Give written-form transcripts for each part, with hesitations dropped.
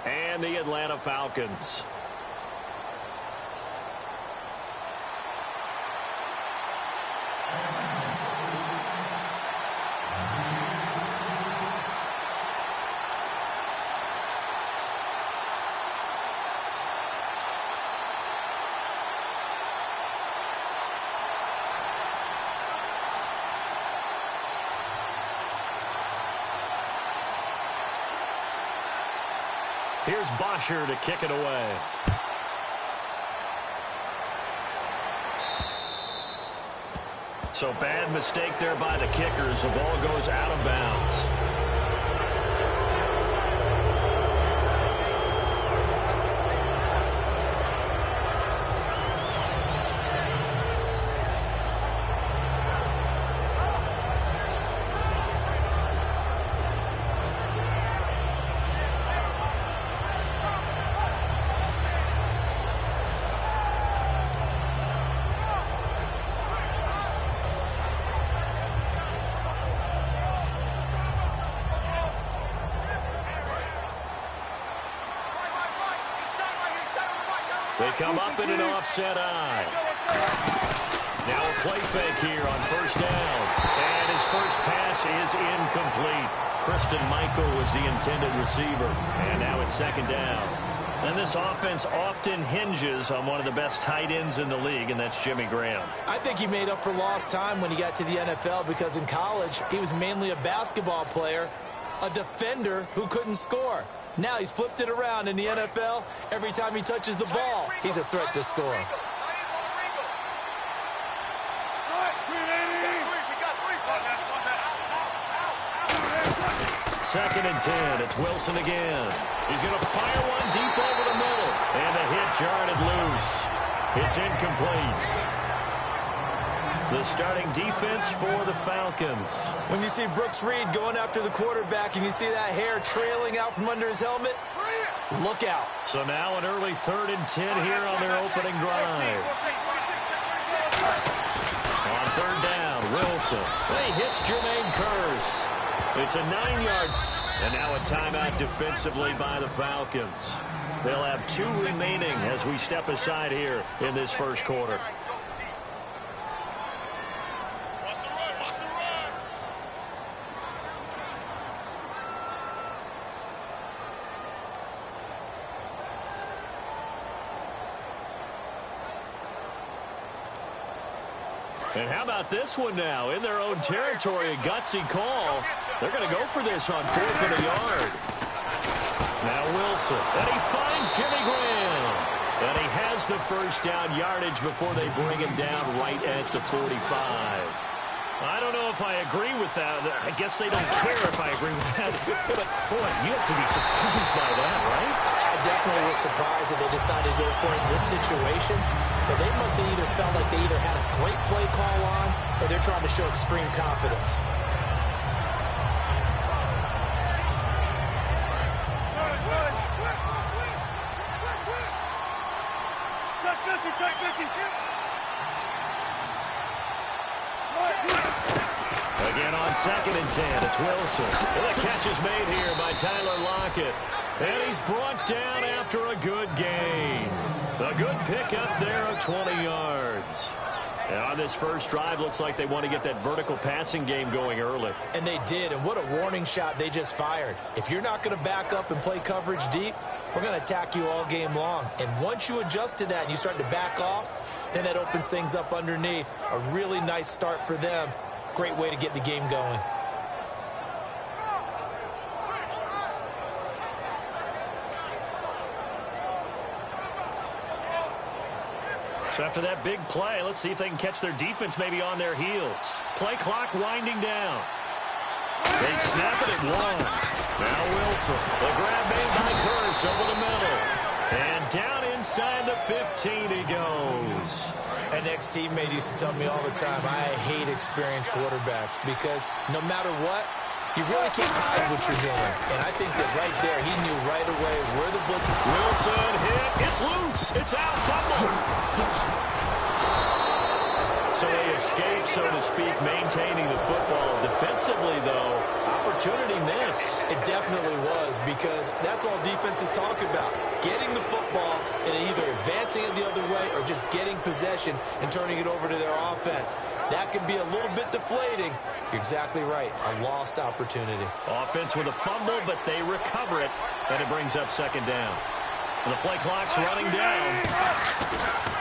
and the Atlanta Falcons. Here's Bosher to kick it away. So bad mistake there by the kickers. The ball goes out of bounds. They come up in an offset eye. Now a play fake here on first down. And his first pass is incomplete. Christian Michael was the intended receiver. And now it's second down. And this offense often hinges on one of the best tight ends in the league, and that's Jimmy Graham. I think he made up for lost time when he got to the NFL because in college, he was mainly a basketball player, a defender who couldn't score. Now he's flipped it around in the NFL. Every time he touches the ball, he's a threat to score. Second and 10. It's Wilson again. He's going to fire one deep over the middle. And the hit jarred it loose. It's incomplete. The starting defense for the Falcons. When you see Brooks Reed going after the quarterback and you see that hair trailing out from under his helmet, look out. So now an early 3rd and 10 here on their opening drive. On 3rd down, Wilson. He hits Jermaine Kearse. It's a 9-yard. And now a timeout defensively by the Falcons. They'll have 2 remaining as we step aside here in this first quarter. And how about this one now? In their own territory, a gutsy call. They're going to go for this on 4th and a yard. Now Wilson. And he finds Jimmy Graham. And he has the first down yardage before they bring him down right at the 45. I don't know if I agree with that. I guess they don't care if I agree with that. But, boy, you have to be surprised by that, right? I definitely was surprised that they decided to go for it in this situation. But they must have either felt like they either had a great play call on or they're trying to show extreme confidence. Again on 2nd and 10, it's Wilson. And the catch is made here by Tyler Lockett. And he's brought down after a good gain. A good pickup there of 20 yards. And on this first drive, looks like they want to get that vertical passing game going early. And they did, and what a warning shot they just fired. If you're not going to back up and play coverage deep, we're going to attack you all game long. And once you adjust to that and you start to back off, then that opens things up underneath. A really nice start for them. Great way to get the game going. So after that big play, let's see if they can catch their defense maybe on their heels. Play clock winding down. They snap it at 1. Now Wilson. The grab made by Kearse over the middle. And down inside the 15 he goes. An ex-teammate used to tell me all the time, I hate experienced quarterbacks because no matter what, you really can't hide what you're doing. And I think that right there, he knew right away where the blitz was. Wilson hit. It's loose. It's out. Fumble. So So he escaped, so to speak, maintaining the football. Defensively, though, opportunity miss. It definitely was, because that's all defenses talk about. Getting the football and either advancing it the other way or just getting possession and turning it over to their offense. That can be a little bit deflating. You're exactly right. A lost opportunity. Offense with a fumble, but they recover it, and it brings up second down. And the play clock's running down.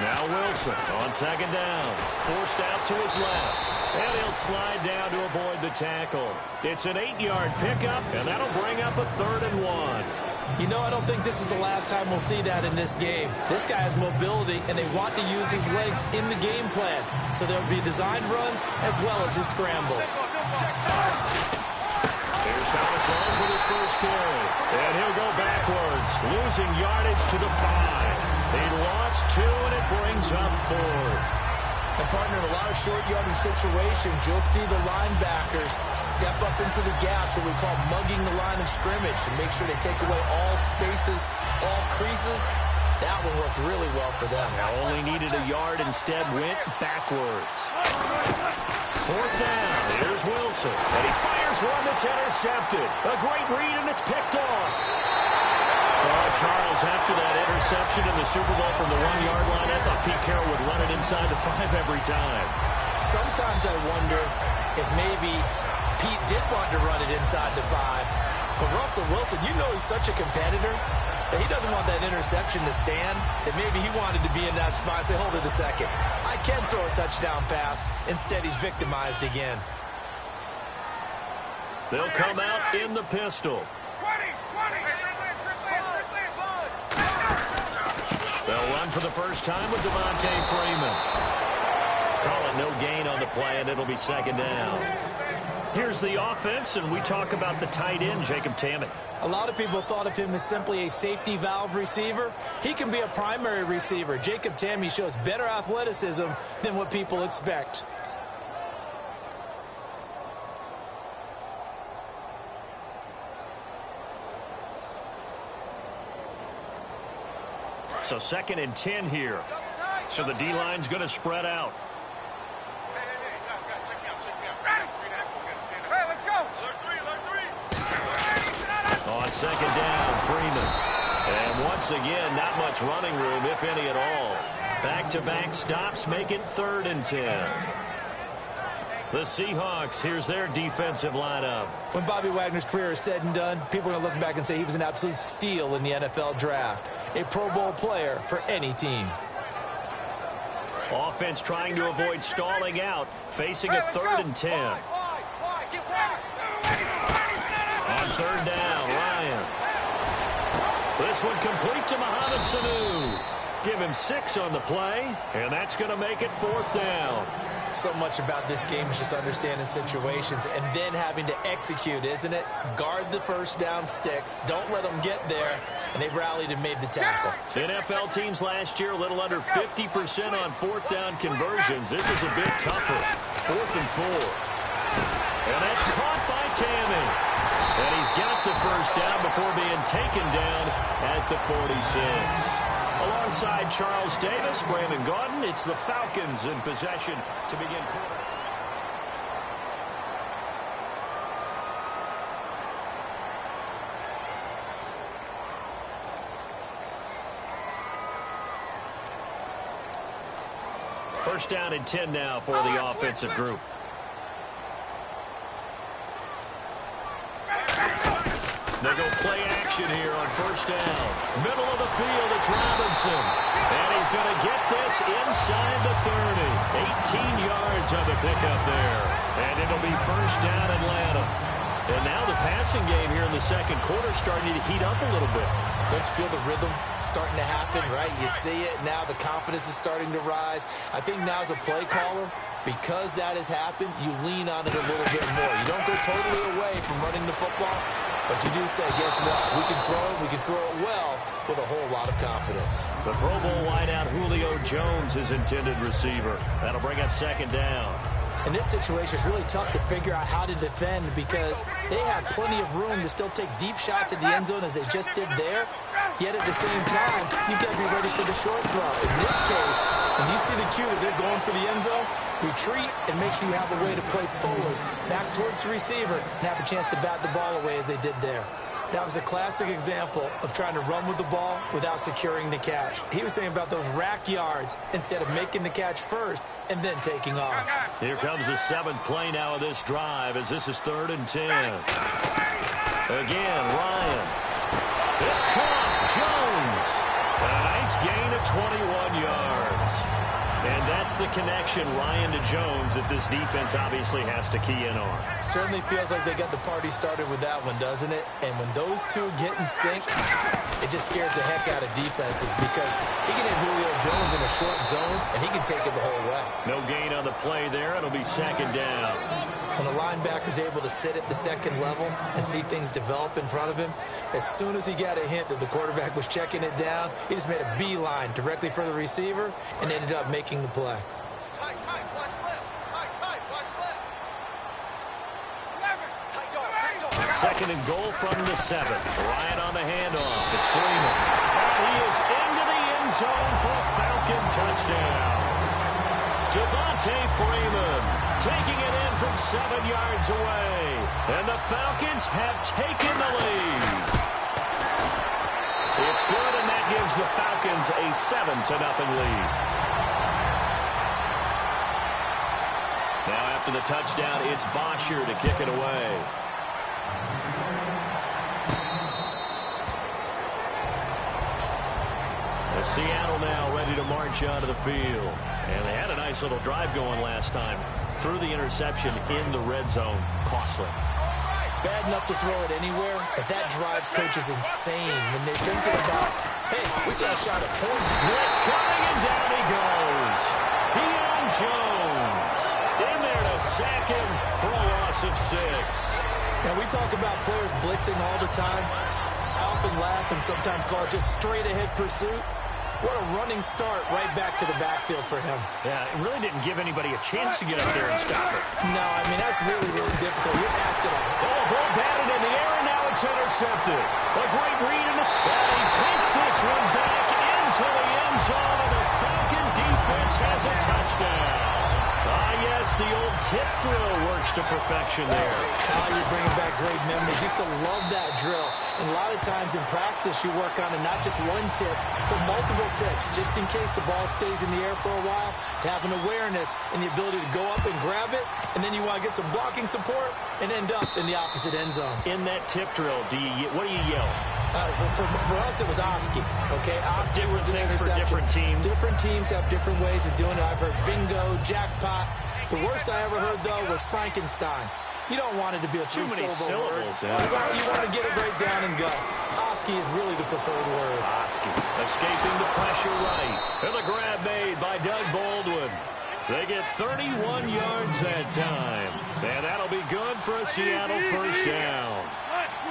Now Wilson on second down. Forced out to his left. And he'll slide down to avoid the tackle. It's an 8-yard pickup, and that'll bring up a 3rd and 1. You know, I don't think this is the last time we'll see that in this game. This guy has mobility, and they want to use his legs in the game plan. So there'll be designed runs as well as his scrambles. Here's Thomas Rawls with his first carry. And he'll go backwards, losing yardage to the 5. He lost 2, and it brings up 4th. And, partner, in a lot of short yardage situations, you'll see the linebackers step up into the gaps, what we call mugging the line of scrimmage, to make sure they take away all spaces, all creases. That one worked really well for them. Now only needed a yard, instead went backwards. 4th down. Here's Wilson. And he fires one that's intercepted. A great read, and it's picked off. Oh, Charles, after that interception in the Super Bowl from the 1-yard line, I thought Pete Carroll would run it inside the 5 every time. Sometimes I wonder if maybe Pete did want to run it inside the 5. But Russell Wilson, you know he's such a competitor that he doesn't want that interception to stand, that maybe he wanted to be in that spot and say, hold it a second. I can throw a touchdown pass. Instead, he's victimized again. They'll come out in the pistol. They'll run for the first time with Devontae Freeman. Call it no gain on the play, and it'll be second down. Here's the offense, and we talk about the tight end, Jacob Tammett. A lot of people thought of him as simply a safety valve receiver. He can be a primary receiver. Jacob Tammett shows better athleticism than what people expect. So 2nd and 10 here. So the D-line's going to spread out. On 2nd down, Freeman. And once again, not much running room, if any at all. Back-to-back stops make it 3rd and 10. The Seahawks, here's their defensive lineup. When Bobby Wagner's career is said and done, people are going to look back and say he was an absolute steal in the NFL draft. A Pro Bowl player for any team. Offense trying to avoid stalling out, facing a 3rd and 10. On 3rd down, Ryan. This one complete to Mohamed Sanu. Give him 6 on the play, and that's going to make it 4th down. So much about this game is just understanding situations and then having to execute, isn't it? Guard the first down sticks. Don't let them get there. And they rallied and made the tackle. NFL teams last year a little under 50% on 4th down conversions. This is a bit tougher. 4th and 4. And that's caught by Tammy. And he's got the first down before being taken down at the 46. Alongside Charles Davis, Brandon Gaudin, it's the Falcons in possession to begin. First down and 10 now for the offensive group. They go play action here on first down. Middle of the field, it's Robinson. And he's going to get this inside the 30. 18 yards on the pickup there. And it'll be first down Atlanta. And now the passing game here in the second quarter starting to heat up a little bit. Don't you feel the rhythm starting to happen, right? You see it now. The confidence is starting to rise. I think now as a play caller, because that has happened, you lean on it a little bit more. You don't go totally away from running the football, but you do say, guess what? We can throw it. We can throw it well with a whole lot of confidence. The Pro Bowl wideout Julio Jones is intended receiver. That'll bring up second down. In this situation, it's really tough to figure out how to defend because they have plenty of room to still take deep shots at the end zone as they just did there. Yet at the same time, you've got to be ready for the short throw. In this case, when you see the cue that they're going for the end zone, retreat and make sure you have a way to play forward, back towards the receiver, and have a chance to bat the ball away as they did there. That was a classic example of trying to run with the ball without securing the catch. He was thinking about those rack yards instead of making the catch first and then taking off. Here comes the 7th play now of this drive as this is 3rd and 10. Again, Ryan. It's caught. Jones. A nice gain of 21 yards. And that's the connection, Ryan to Jones, that this defense obviously has to key in on. Certainly feels like they got the party started with that one, doesn't it? And when those two get in sync, it just scares the heck out of defenses because he can hit Julio Jones in a short zone, and he can take it the whole way. No gain on the play there. It'll be 2nd down. When a linebacker's able to sit at the 2nd level and see things develop in front of him, as soon as he got a hint that the quarterback was checking it down, he just made a beeline directly for the receiver and ended up making the play. Tight, watch left. Tight, watch left. 2nd and goal from the 7. Ryan on the handoff. It's Freeman. And he is into the end zone for a Falcon touchdown. Devontae Freeman taking it in from 7 yards away. And the Falcons have taken the lead. It's good, and that gives the Falcons a 7-0 lead. Now after the touchdown, it's Bosher to kick it away. Seattle now ready to march onto the field. And they had a nice little drive going last time. Threw the interception in the red zone. Costly. Bad enough to throw it anywhere, but that drives coaches insane when they're thinking about, hey, we got a shot at points. Blitz coming, and down he goes. Deion Jones in there to sack him for a loss of 6. Now, we talk about players blitzing all the time. I often laugh and sometimes call it just straight-ahead pursuit. What a running start right back to the backfield for him. Yeah, it really didn't give anybody a chance to get up there and stop it. No, I mean, that's really, really difficult. You're asking a ball batted in the air, and now it's intercepted. A great read, and he takes this one back into the end zone, and the Falcon defense has a touchdown. Ah, yes, the old tip drill works to perfection there. Oh, you're bringing back great memories. Used to love that drill. And a lot of times in practice, you work on it, not just one tip, but multiple tips, just in case the ball stays in the air for a while, to have an awareness and the ability to go up and grab it, and then you want to get some blocking support and end up in the opposite end zone. In that tip drill, what do you yell? For us, it was Oski. Okay, Oski was an things for interception. different teams. Different teams have different ways of doing it. I've heard bingo, jackpot. The worst I ever heard, though, was Frankenstein. You don't want it to be a too many three-syllable word. Yeah. You want to get it right down and go. Oski is really the preferred word. Oski escaping the pressure right. And the grab made by Doug Baldwin. They get 31 yards that time. And that'll be good for a Seattle first down.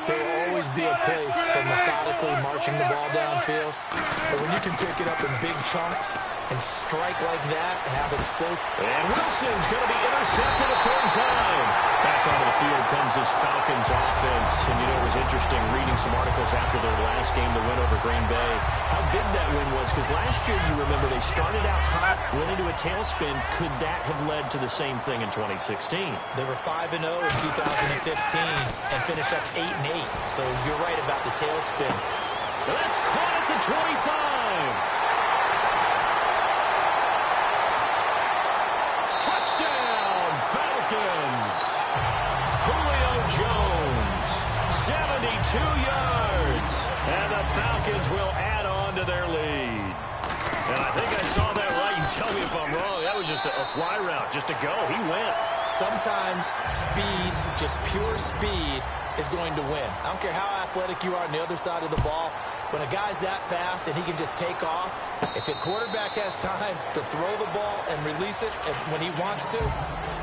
There will always be a place for methodically marching the ball downfield. But when you can pick it up in big chunks and strike like that, have explosive. And Wilson's going to be intercepted a 3rd time. Back onto the field comes this Falcons offense. And, you know, it was interesting reading some articles after their last game to win over Green Bay. How big that win was, because last year, you remember, they started out hot, went into a tailspin. Could that have led to the same thing in 2016? They were 5-0 in 2015 and finished up 8-8. So you're right about the tailspin. That's caught at the 25. Touchdown, Falcons. Julio Jones, 72 yards. And the Falcons will add on to their lead. And I think I saw that right. You tell me if I'm wrong. That was just a fly route, just to go. He went. Sometimes speed, just pure speed, is going to win. I don't care how athletic you are on the other side of the ball. When a guy's that fast and he can just take off, if the quarterback has time to throw the ball and release it when he wants to,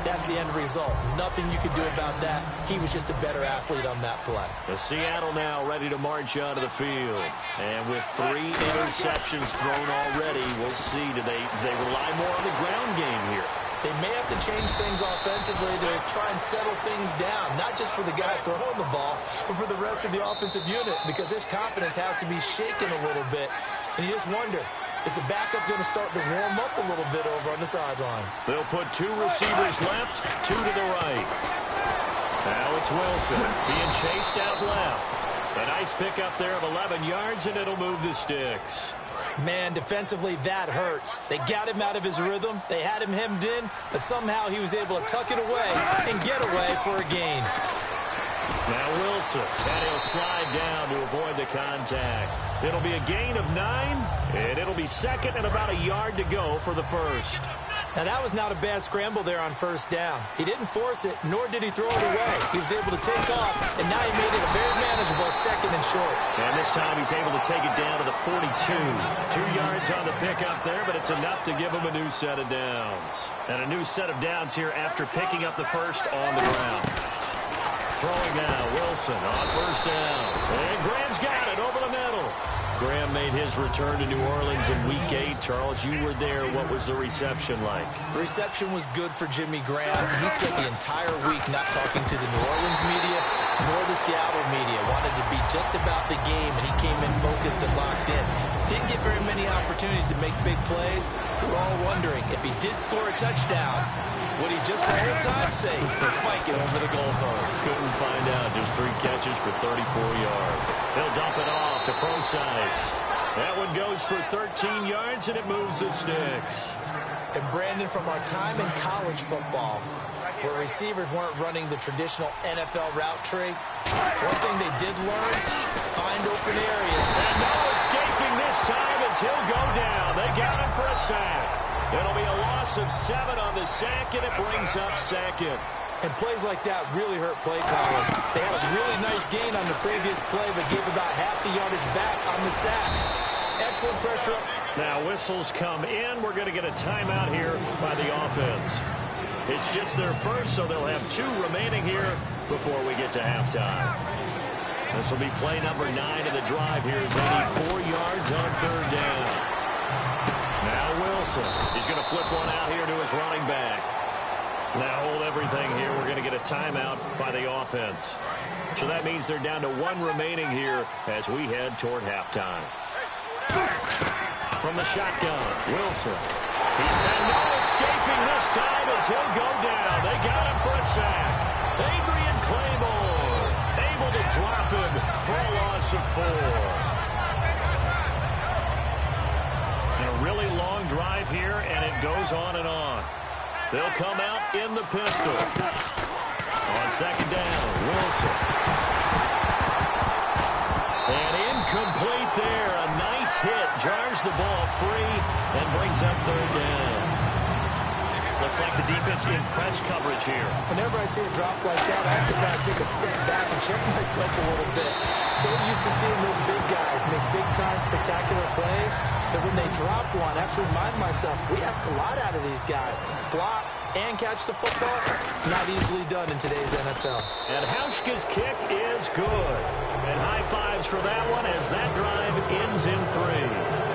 that's the end result. Nothing you can do about that. He was just a better athlete on that play. The Seattle now ready to march onto the field. And with 3 interceptions thrown already, we'll see. Do they rely more on the ground game here? They may have to change things offensively to try and settle things down, not just for the guy throwing the ball, but for the rest of the offensive unit, because his confidence has to be shaken a little bit. And you just wonder, is the backup going to start to warm up a little bit over on the sideline? They'll put 2 receivers left, 2 to the right. Now it's Wilson being chased out left. A nice pickup there of 11 yards, and it'll move the sticks. Man, defensively, that hurts. They got him out of his rhythm. They had him hemmed in, but somehow he was able to tuck it away and get away for a gain. Now Wilson, and he'll slide down to avoid the contact. It'll be a gain of 9, and it'll be second and about a yard to go for the first. Now, that was not a bad scramble there on first down. He didn't force it, nor did he throw it away. He was able to take off, and now he made it a very manageable second and short. And this time he's able to take it down to the 42. 2 yards on the pickup there, but it's enough to give him a new set of downs. And a new set of downs here after picking up the first on the ground. Throwing now, Wilson on first down. And Graham's got it over the middle. Graham made his return to New Orleans in Week 8. Charles, you were there. What was the reception like? The reception was good for Jimmy Graham. He spent the entire week not talking to the New Orleans media nor the Seattle media. Wanted to be just about the game, and he came in focused and locked in. Didn't get very many opportunities to make big plays. We were all wondering if he did score a touchdown, would he just for old time's sake spike it over the goalpost? Couldn't find out. Just 3 catches for 34 yards. He'll dump it off to Procise. That one goes for 13 yards, and it moves the sticks. And Brandon, from our time in college football, where receivers weren't running the traditional NFL route tree, one thing they did learn, find open areas. And no escaping this time as he'll go down. They got him for a sack. It'll be a loss of 7 on the sack, and it brings up second. And plays like that really hurt play calling. They had a really nice gain on the previous play, but gave about half the yardage back on the sack. Excellent pressure. Now whistles come in. We're going to get a timeout here by the offense. It's just their first, so they'll have 2 remaining here before we get to halftime. This will be play number 9 of the drive here as they need 4 yards on third down. Now Wilson. He's going to flip one out here to his running back. Now hold everything here. We're going to get a timeout by the offense. So that means they're down to 1 remaining here as we head toward halftime. From the shotgun, Wilson. He's been no escaping this time as he'll go down. They got him for a sack. Adrian Claymore able to drop him for a loss of 4. And a really long drive here, and it goes on and on. They'll come out in the pistol. On second down, Wilson. And incomplete there. A nice hit. Jars the ball free and brings up third down. Looks like the defense in press coverage here. Whenever I see a drop like that, I have to kind of take a step back and check myself a little bit. So used to seeing those big guys make big-time spectacular plays that when they drop one, I have to remind myself, we ask a lot out of these guys. Block and catch the football, not easily done in today's NFL. And Hauschka's kick is good. And high fives for that one as that drive ends in 3.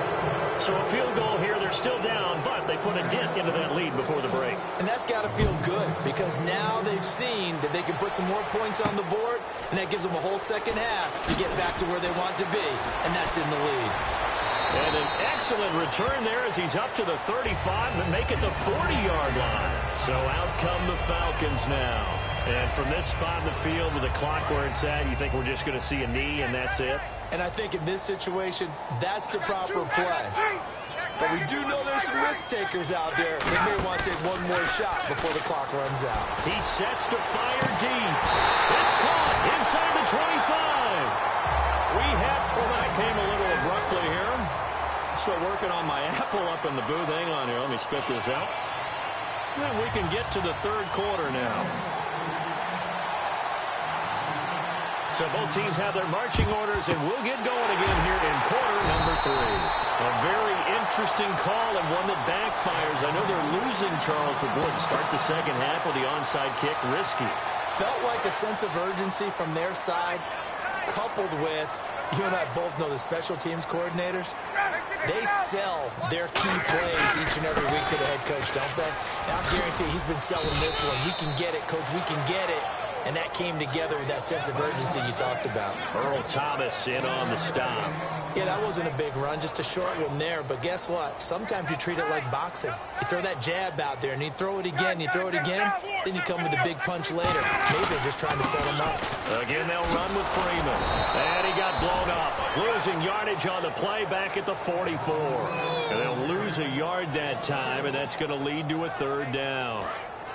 So a field goal here, they're still down, but they put a dent into that lead before the break. And that's got to feel good because now they've seen that they can put some more points on the board, and that gives them a whole second half to get back to where they want to be, and that's in the lead. And an excellent return there as he's up to the 35 and make it the 40-yard line. So out come the Falcons now. And from this spot in the field with the clock where it's at, you think we're just going to see a knee and that's it? And I think in this situation, that's the proper play. But we do know there's some risk takers out there that may want to take one more shot before the clock runs out. He sets to fire deep. It's caught inside the 25. Well, that came a little abruptly here. So working on my apple up in the booth. Hang on here. Let me spit this out. And we can get to the third quarter now. So both teams have their marching orders, and we'll get going again here in quarter number 3. A very interesting call and one that backfires. I know they're losing, Charles, but boy, to start the second half with the onside kick, risky. Felt like a sense of urgency from their side, coupled with You and I both know the special teams coordinators. They sell their key plays each and every week to the head coach, don't they? And I guarantee he's been selling this one. We can get it, coach. We can get it. And that came together with that sense of urgency you talked about. Earl Thomas in on the stop. Yeah, that wasn't a big run, just a short one there. But guess what? Sometimes you treat it like boxing. You throw that jab out there, and you throw it again, you throw it again, then you come with a big punch later. Maybe they're just trying to set him up. Again, they'll run with Freeman. And he got blown up. Losing yardage on the play back at the 44. And they'll lose a yard that time, and that's going to lead to a third down.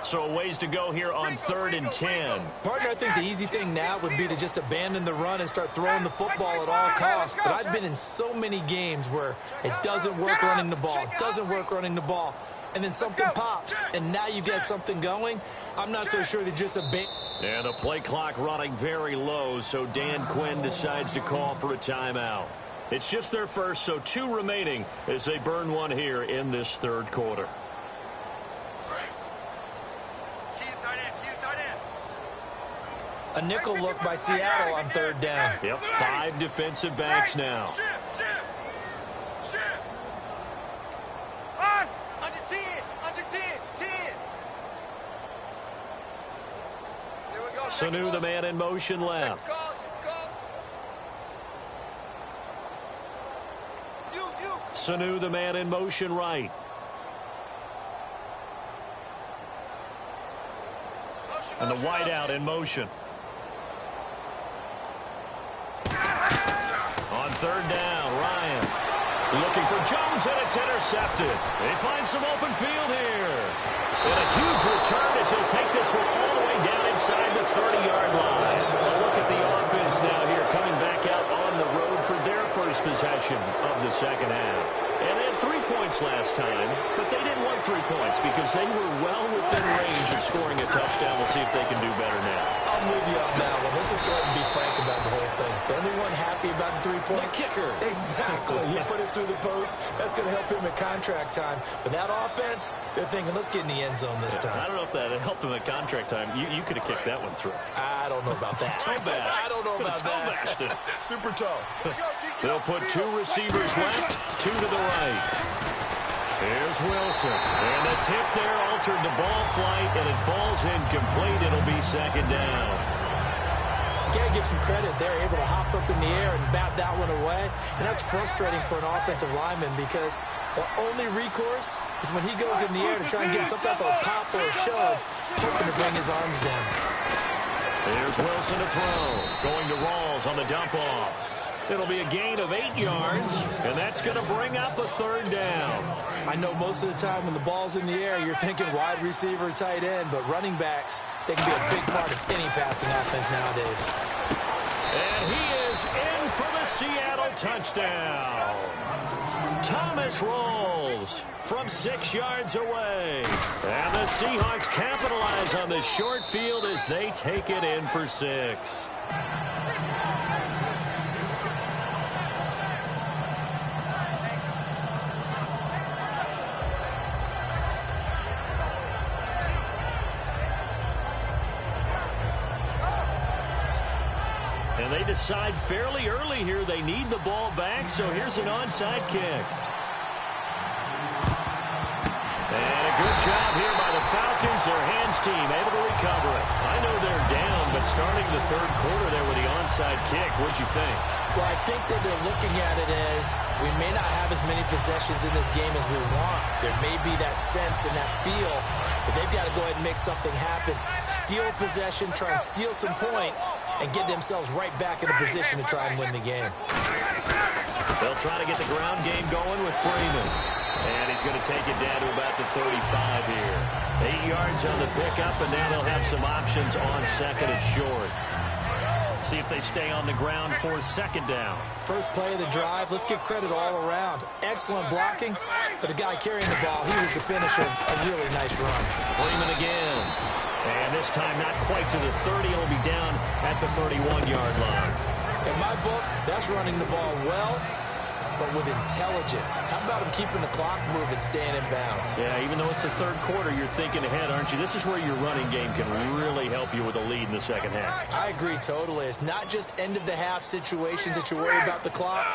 So a ways to go here on 3rd and 10. Partner, I think the easy thing now would be to just abandon the run and start throwing the football at all costs. But I've been in so many games where it doesn't work running the ball. It doesn't work running the ball. And then something pops, and now you get something going. I'm not so sure that just abandon. And the play clock running very low, so Dan Quinn decides to call for a timeout. It's just their first, so 2 remaining as they burn one here in this 3rd quarter. A nickel look by Seattle on 3rd down. Yep, 5 defensive backs now. Under 10, under 10, 10. Here we go. Sanu, the man in motion left. Sanu, the man in motion right. And the wideout in motion. On 3rd down, Ryan looking for Jones, and it's intercepted. They find some open field here. And a huge return as he'll take this one all the way down inside the 30-yard line. A look at the offense now here, coming back out on the road for their first possession of the second half. And they had 3 points last time, but they didn't want 3 points because they were well within range of scoring a touchdown. We'll see if they can do better now. I'm with you on that one. Let's just go ahead and be frank about the whole thing. The only one happy about the 3-point kicker. Exactly. You put it through the post. That's going to help him at contract time. But that offense, they're thinking, let's get in the end zone this time. I don't know if that helped him at contract time. You could have kicked that one through. I don't know about that. I don't know about that. Super toe. They'll put 2 receivers left, 2 to the right. Here's Wilson. And the tip there altered the ball flight, and it falls incomplete. It'll be 2nd down. You got to give some credit. They're able to hop up in the air and bat that one away. And that's frustrating for an offensive lineman because the only recourse is when he goes in the air to try and get some type of a pop or a shove, hoping to bring his arms down. Here's Wilson to throw. Going to Rawls on the dump-off. It'll be a gain of 8 yards, and that's going to bring up a 3rd down. I know most of the time when the ball's in the air, you're thinking wide receiver, tight end, but running backs, they can be a big part of any passing offense nowadays. And he is in for the Seattle touchdown. Thomas rolls from 6 yards away. And the Seahawks capitalize on the short field as they take it in for 6. And they decide fairly early here they need the ball back, so here's an onside kick. And a good job here by the Falcons. Their hands team able to recover it. I know they're down, but starting the 3rd quarter there with the onside kick, what'd you think? Well, I think that they're looking at it as we may not have as many possessions in this game as we want. There may be that sense and that feel, but they've got to go ahead and make something happen. Steal possession, try and steal some points, and get themselves right back in a position to try and win the game. They'll try to get the ground game going with Freeman. And he's going to take it down to about the 35 here. 8 yards on the pickup, and now they'll have some options on 2nd and short. See if they stay on the ground for 2nd down. First play of the drive, let's give credit all around. Excellent blocking, but the guy carrying the ball, he was the finisher. A really nice run. Freeman again. And this time not quite to the 30. It'll be down at the 31-yard line. In my book, that's running the ball well, but with intelligence. How about him keeping the clock moving, staying in bounds? Yeah, even though it's the third quarter, you're thinking ahead, aren't you? This is where your running game can really help you with a lead in the second half. I agree totally. It's not just end-of-the-half situations that you worry about the clock.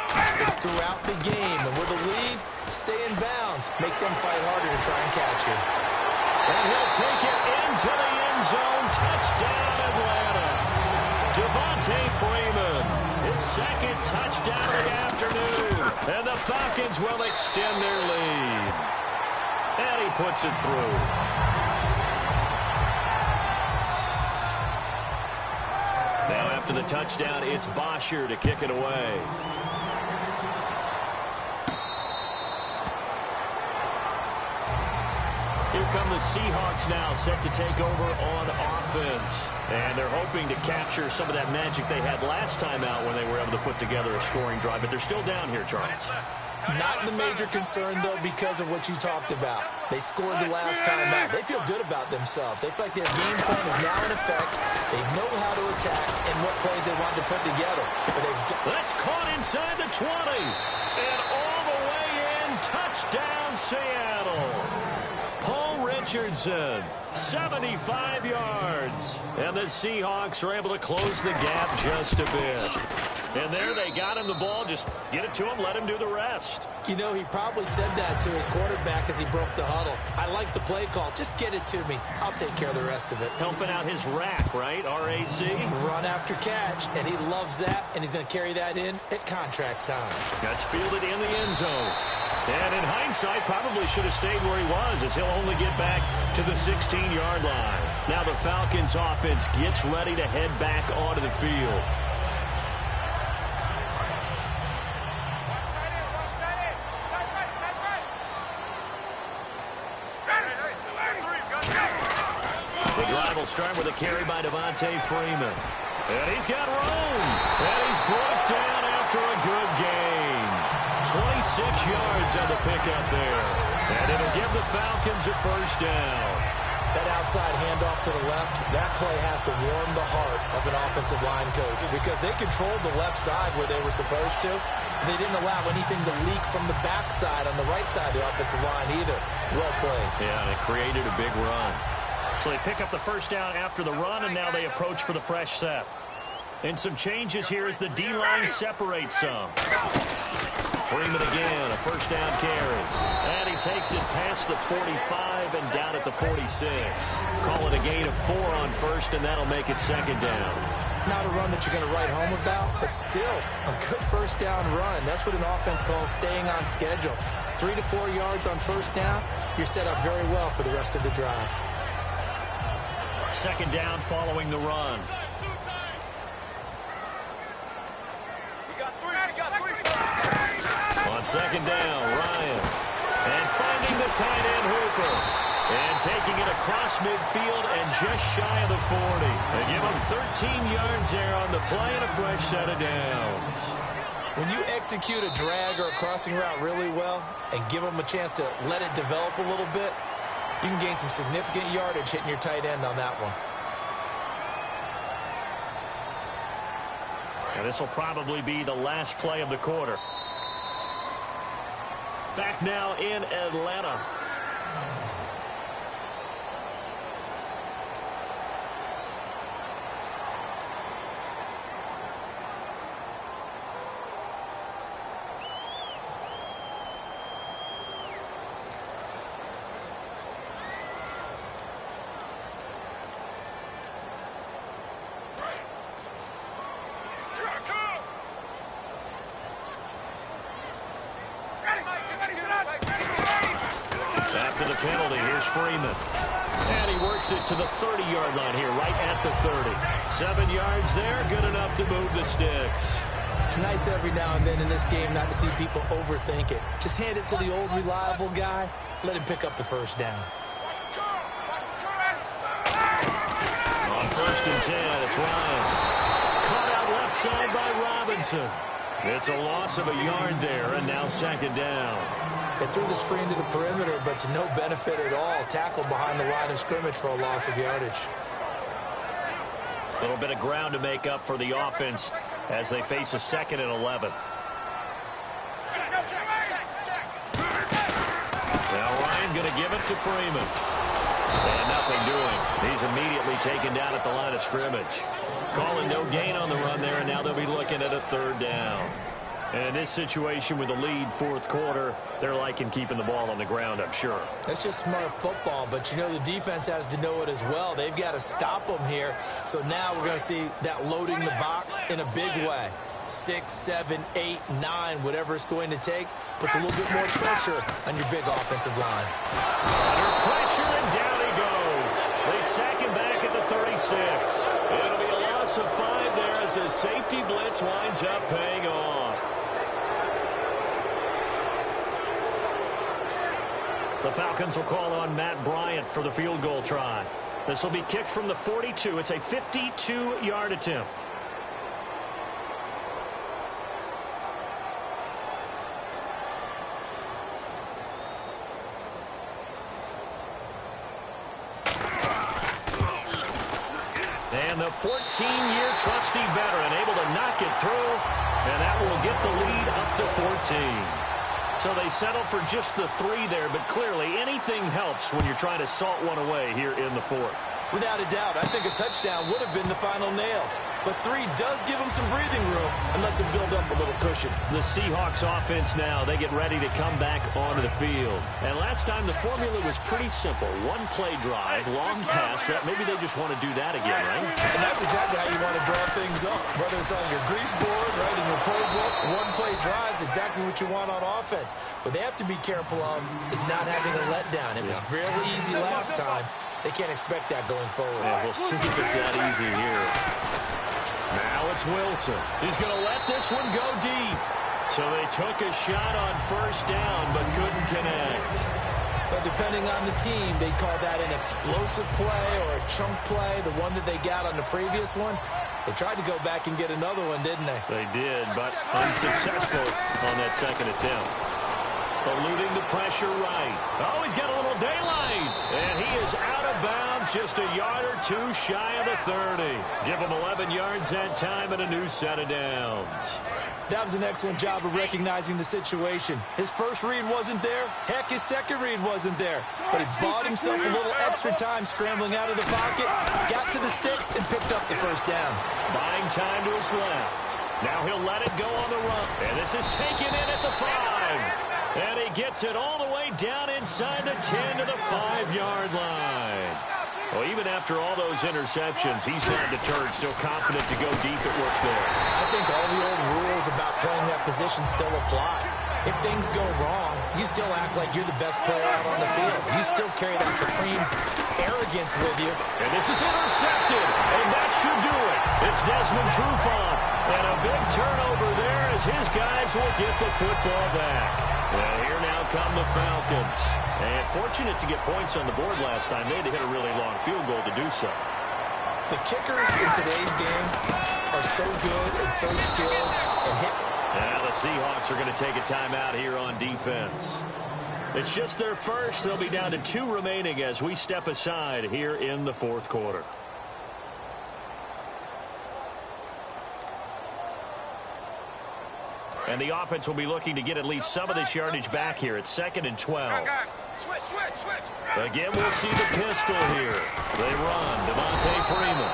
It's throughout the game. And with a lead, stay in bounds. Make them fight harder to try and catch you. And he'll take it into the end zone. Touchdown, Atlanta. Devontae Freeman, his second touchdown of the afternoon. And the Falcons will extend their lead. And he puts it through. Now after the touchdown, it's Bosher to kick it away. Here come the Seahawks now, set to take over on offense. And they're hoping to capture some of that magic they had last time out when they were able to put together a scoring drive. But they're still down here, Charles. Not the major concern, though, because of what you talked about. They scored the last time out. They feel good about themselves. They feel like their game plan is now in effect. They know how to attack and what plays they want to put together. But that's caught inside the 20. And all the way in, touchdown, Seattle. Richardson, 75 yards. And the Seahawks are able to close the gap just a bit. And there they got him the ball. Just get it to him, let him do the rest. You know, he probably said that to his quarterback as he broke the huddle. I like the play call. Just get it to me. I'll take care of the rest of it. Helping out his rack, right? R-A-C? Run after catch. And he loves that. And he's going to carry that in at contract time. That's fielded in the end zone. And in hindsight, probably should have stayed where he was, as he'll only get back to the 16-yard line. Now the Falcons offense gets ready to head back onto the field. The drive will start with a carry by Devontae Freeman. And he's got room. And he's brought down after a good game. 26 yards on the pickup there. And it'll give the Falcons a first down. That outside handoff to the left, that play has to warm the heart of an offensive line coach because they controlled the left side where they were supposed to. They didn't allow anything to leak from the backside on the right side of the offensive line either. Well played. Yeah, and it created a big run. So they pick up the first down after the run, and now they approach for the fresh set. And some changes here as the D-line separates some. Freeman again, a first down carry. And he takes it past the 45 and down at the 46. Call it a gain of 4 on first, and that'll make it second down. Not a run that you're going to write home about, but still a good first down run. That's what an offense calls staying on schedule. 3 to 4 yards on first down, you're set up very well for the rest of the drive. Second down following the run. On second down, Ryan. And finding the tight end, Hooper. And taking it across midfield and just shy of the 40. They give him 13 yards there on the play and a fresh set of downs. When you execute a drag or a crossing route really well and give them a chance to let it develop a little bit, you can gain some significant yardage hitting your tight end on that one. And this will probably be the last play of the quarter. Back now in Atlanta. After the penalty, here's Freeman. And he works it to the 30-yard line here, right at the 30. 7 yards there, good enough to move the sticks. It's nice every now and then in this game not to see people overthink it. Just hand it to the old reliable guy. Let him pick up the first down. On first and 10, it's Ryan. Caught out left side by Robinson. It's a loss of a yard there, and now second down. They threw the screen to the perimeter, but to no benefit at all. Tackled behind the line of scrimmage for a loss of yardage. A little bit of ground to make up for the offense as they face a 2nd and 11. going to give it to Freeman. And nothing doing. He's immediately taken down at the line of scrimmage. Calling no gain on the run there, and now they'll be looking at a third down. And in this situation with the lead fourth quarter, they're liking keeping the ball on the ground, I'm sure. That's just smart football, but you know the defense has to know it as well. They've got to stop them here. So now we're going to see that loading the box in a big way. 6, 7, 8, 9, whatever it's going to take, puts a little bit more pressure on your big offensive line. Under pressure, and down he goes. They sack him back at the 36. It'll be a loss of 5 there as the safety blitz winds up paying off. The Falcons will call on Matt Bryant for the field goal try. This will be kicked from the 42. It's a 52-yard attempt. And the 14-year trusty veteran able to knock it through, and that will get the lead up to 14. So they settle for just the 3 there, but clearly anything helps when you're trying to salt one away here in the fourth. Without a doubt, I think a touchdown would have been the final nail. But 3 does give them some breathing room and lets them build up a little cushion. The Seahawks offense now, they get ready to come back onto the field. And last time the formula was pretty simple. 1 play drive, long pass. Maybe they just want to do that again, right? And that's exactly how you want to draw things up. Whether it's on your grease board, right, in your playbook, 1 play drive is exactly what you want on offense. What they have to be careful of is not having a letdown. It was really easy last time. They can't expect that going forward. Yeah, we'll see if it's that easy here. Now it's Wilson. He's going to let this one go deep. So they took a shot on first down, but couldn't connect. But depending on the team, they call that an explosive play or a chunk play, the one that they got on the previous one. They tried to go back and get another one, didn't they? They did, but unsuccessful on that second attempt. Eluding the pressure right. Oh, he's got a little daylight. And he is out of bounds, just a yard or 2 shy of the 30. Give him 11 yards that time and a new set of downs. That was an excellent job of recognizing the situation. His first read wasn't there. Heck, his second read wasn't there. But he bought himself a little extra time scrambling out of the pocket, got to the sticks, and picked up the first down. Buying time to his left. Now he'll let it go on the run. And this is taken in at the 5. And he gets it all the way down inside the 10 to the 5-yard line. Well, even after all those interceptions, he's not deterred, still confident to go deep at work there. I think all the old rules about playing that position still apply. If things go wrong, you still act like you're the best player out on the field. You still carry that supreme arrogance with you. And this is intercepted, and that should do it. It's Desmond Trufant, and a big turnover there as his guys will get the football back. Well, here now come the Falcons. And fortunate to get points on the board last time. They had to hit a really long field goal to do so. The kickers in today's game are so good and so skilled and hit. Now the Seahawks are going to take a timeout here on defense. It's just their first. They'll be down to 2 remaining as we step aside here in the fourth quarter. And the offense will be looking to get at least some of this yardage back here. It's 2nd and 12. Switch. Again, we'll see the pistol here. They run. Devontae Freeman.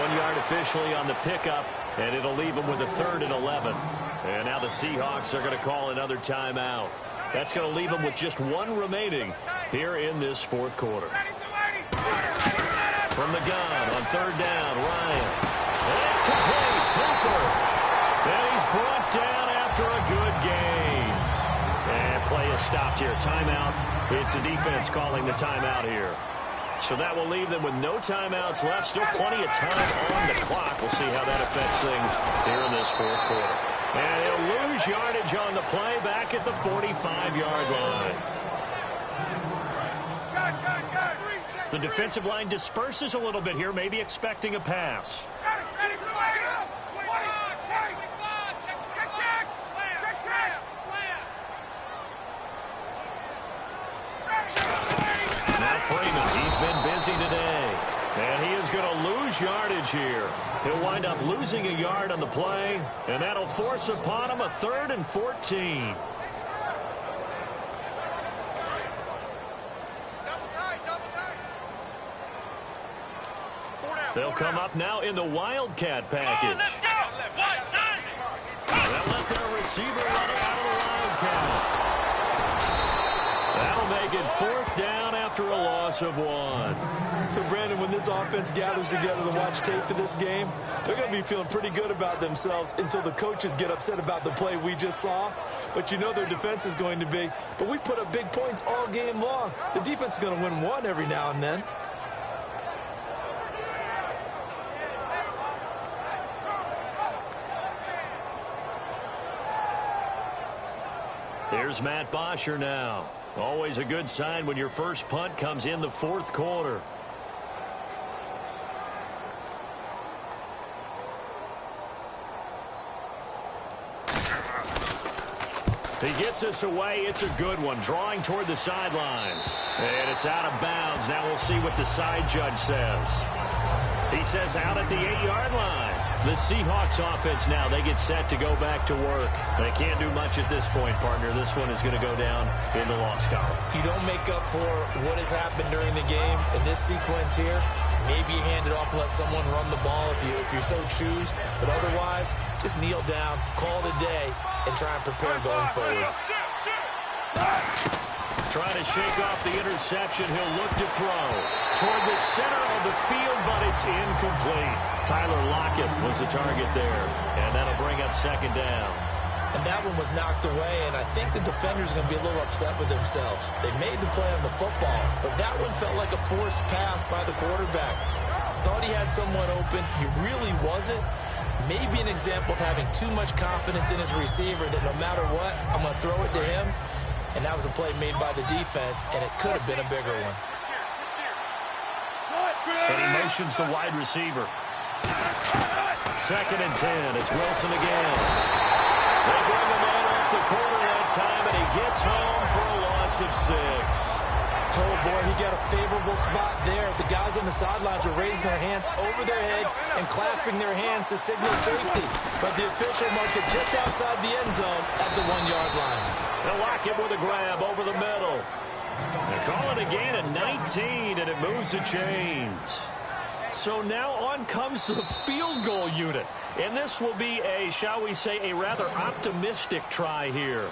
1 yard officially on the pickup, and it'll leave them with a 3rd and 11. And now the Seahawks are going to call another timeout. That's going to leave them with just 1 remaining here in this fourth quarter. From the gun on 3rd down, Ryan. And it's complete. Hooper. And he's brought down after a good game. And play is stopped here. Timeout. It's the defense calling the timeout here. So that will leave them with no timeouts left. Still plenty of time on the clock. We'll see how that affects things here in this fourth quarter. And he'll lose yardage on the play back at the 45-yard line. The defensive line disperses a little bit here, maybe expecting a pass. Now Freeman, he's been busy today. And he is going to lose yardage here. He'll wind up losing a yard on the play, and that'll force upon him a 3rd and 14. They'll come up now in the Wildcat package. They'll let their receiver run it out of the Wildcat. That'll make it 4th down after a loss of 1. So, Brandon, when this offense gathers together to watch tape for this game, they're going to be feeling pretty good about themselves until the coaches get upset about the play we just saw. But you know their defense is going to be. But we put up big points all game long. The defense is going to win one every now and then. Here's Matt Bosher now. Always a good sign when your first punt comes in the 4th quarter. He gets us away. It's a good one. Drawing toward the sidelines. And it's out of bounds. Now we'll see what the side judge says. He says out at the 8-yard line. The Seahawks offense now, they get set to go back to work. They can't do much at this point, partner. This one is going to go down in the loss column. You don't make up for what has happened during the game in this sequence here. Maybe you hand it off and let someone run the ball if you so choose. But otherwise, just kneel down, call it a day, and try and prepare going forward. Trying to shake off the interception. He'll look to throw toward the center of the field, but it's incomplete. Tyler Lockett was the target there, and that'll bring up 2nd down. And that one was knocked away, and I think the defenders are going to be a little upset with themselves. They made the play on the football, but that one felt like a forced pass by the quarterback. Thought he had someone open. He really wasn't. Maybe an example of having too much confidence in his receiver that no matter what, I'm going to throw it to him. And that was a play made by the defense, and it could have been a bigger one. And he motions the wide receiver. 2nd and 10. It's Wilson again. They bring the man off the corner that time, and he gets home for a loss of 6. Oh, boy, he got a favorable spot there. The guys on the sidelines are raising their hands over their head and clasping their hands to signal safety. But the official marked it just outside the end zone at the 1-yard line. They'll lock it with a grab over the middle. They call it a gain of 19, and it moves the chains. So now on comes the field goal unit. And this will be a, shall we say, a rather optimistic try here.